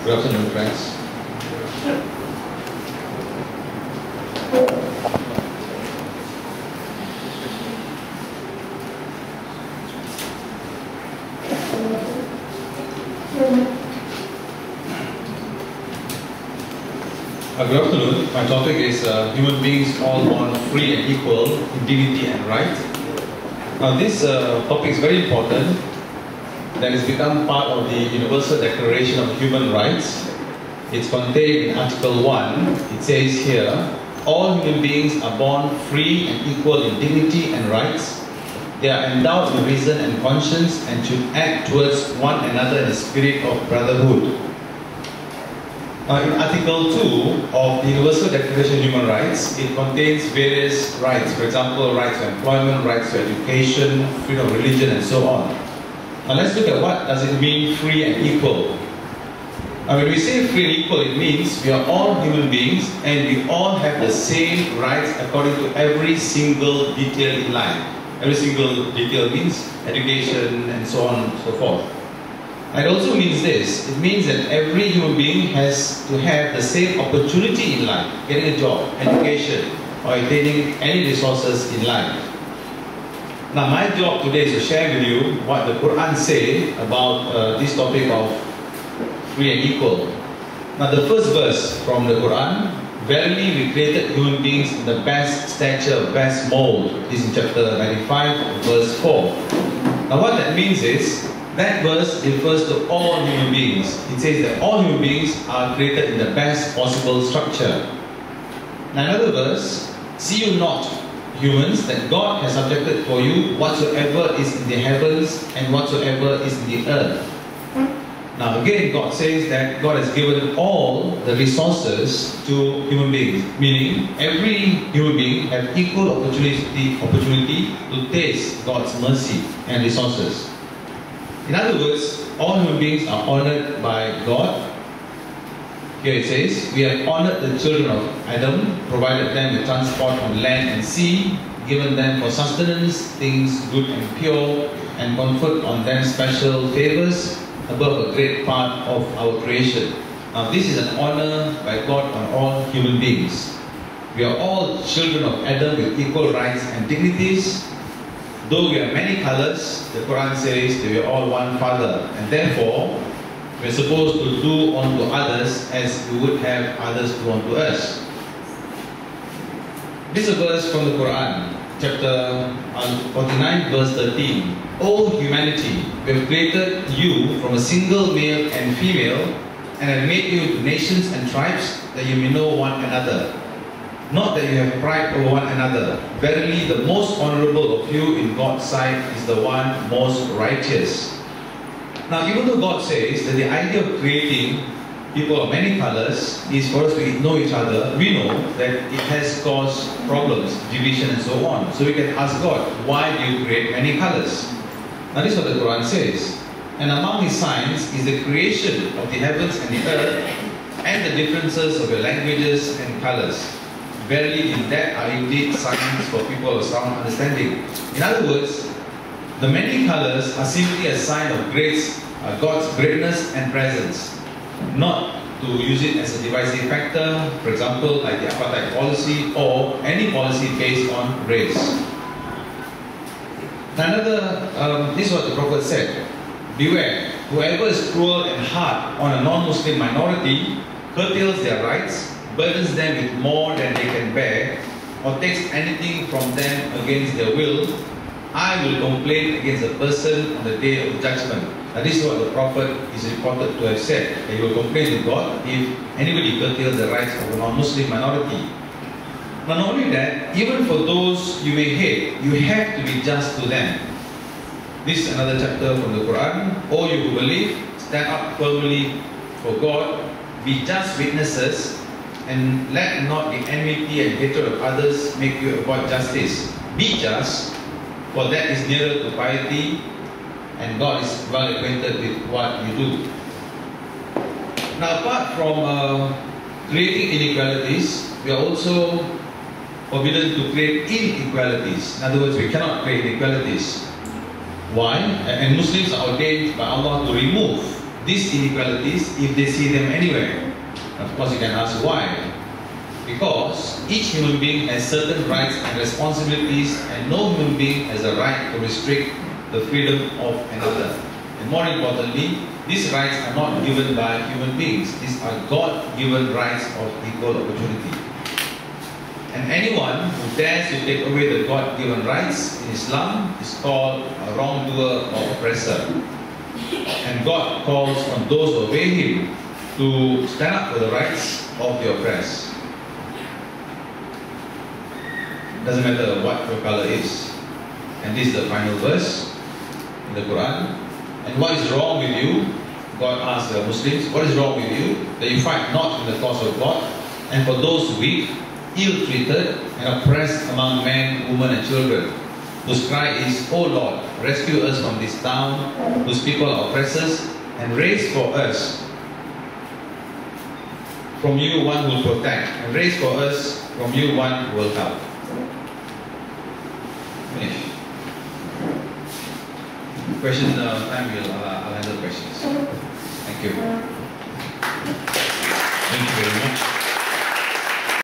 Good afternoon, friends. Good afternoon. My topic is human beings all born free and equal in dignity and right. Now this topic is very important. That has become part of the Universal Declaration of Human Rights. It's contained in Article 1. It says here, all human beings are born free and equal in dignity and rights. They are endowed with reason and conscience and should act towards one another in a spirit of brotherhood. In Article 2 of the Universal Declaration of Human Rights, it contains various rights. For example, rights to employment, rights to education, freedom of religion, and so on. Now let's look at what does it mean free and equal. Now when we say free and equal, it means we are all human beings and we all have the same rights according to every single detail in life. Every single detail means education and so on and so forth. It also means this, it means that every human being has to have the same opportunity in life, getting a job, education, or attaining any resources in life. Now my job today is to share with you what the Quran says about this topic of free and equal. Now the first verse from the Quran, verily we created human beings in the best stature, best mold. This is in chapter 95, verse 4. Now what that means is, that verse refers to all human beings. It says that all human beings are created in the best possible structure. Now another verse, see you not, humans, that God has subjected for you whatsoever is in the heavens and whatsoever is in the earth. Now again, God says that God has given all the resources to human beings, meaning every human being have equal opportunity to taste God's mercy and resources. In other words, all human beings are honored by God. Here it says, we have honored the children of Adam, provided them with transport on land and sea, given them for sustenance things good and pure, and conferred on them special favors above a great part of our creation. Now this is an honor by God on all human beings. We are all children of Adam with equal rights and dignities. Though we are many colors, the Quran says that we are all one Father, and therefore we are supposed to do unto others as we would have others do unto us. This is a verse from the Quran, chapter 49, verse 13. O humanity, we have created you from a single male and female, and have made you into nations and tribes, that you may know one another. Not that you have pride over one another. Verily, the most honorable of you in God's sight is the one most righteous. Now, even though God says that the idea of creating people of many colors is for us to know each other, we know that it has caused problems, division and so on. So we can ask God, why do you create many colors? Now this is what the Quran says. And among His signs is the creation of the heavens and the earth, and the differences of your languages and colors. Verily in that are indeed signs for people of sound understanding. In other words, the many colors are simply a sign of grace, God's greatness and presence. Not to use it as a divisive factor, for example, like the apartheid policy or any policy based on race. This is what the Prophet said. Beware, whoever is cruel and hard on a non-Muslim minority, curtails their rights, burdens them with more than they can bear, or takes anything from them against their will, I will complain against a person on the day of judgment. Now this is what the Prophet is reported to have said, that he will complain to God if anybody curtails the rights of a non-Muslim minority. But not only that, even for those you may hate, you have to be just to them. This is another chapter from the Quran. O you who believe, stand up firmly for God, be just witnesses, and let not the enmity and hatred of others make you avoid justice. Be just, for that is nearer to piety, and God is well acquainted with what you do. Now apart from creating inequalities, we are also forbidden to create inequalities. In other words, we cannot create inequalities. Why? And Muslims are ordained by Allah to remove these inequalities if they see them anywhere. Of course, you can ask why. Because each human being has certain rights and responsibilities, and no human being has a right to restrict the freedom of another. And more importantly, these rights are not given by human beings. These are God-given rights of equal opportunity. And anyone who dares to take away the God-given rights in Islam is called a wrongdoer or oppressor. And God calls on those who obey Him to stand up for the rights of the oppressed. Doesn't matter what your color is. And this is the final verse in the Quran. And what is wrong with you? God asks the Muslims, what is wrong with you? That you fight not in the cause of God, and for those weak, ill-treated, and oppressed among men, women, and children, whose cry is, O Lord, rescue us from this town, whose people are oppressors, and raise for us from you one who will protect, and raise for us from you one who will help. Finish. Question time, I'll handle questions. Thank you.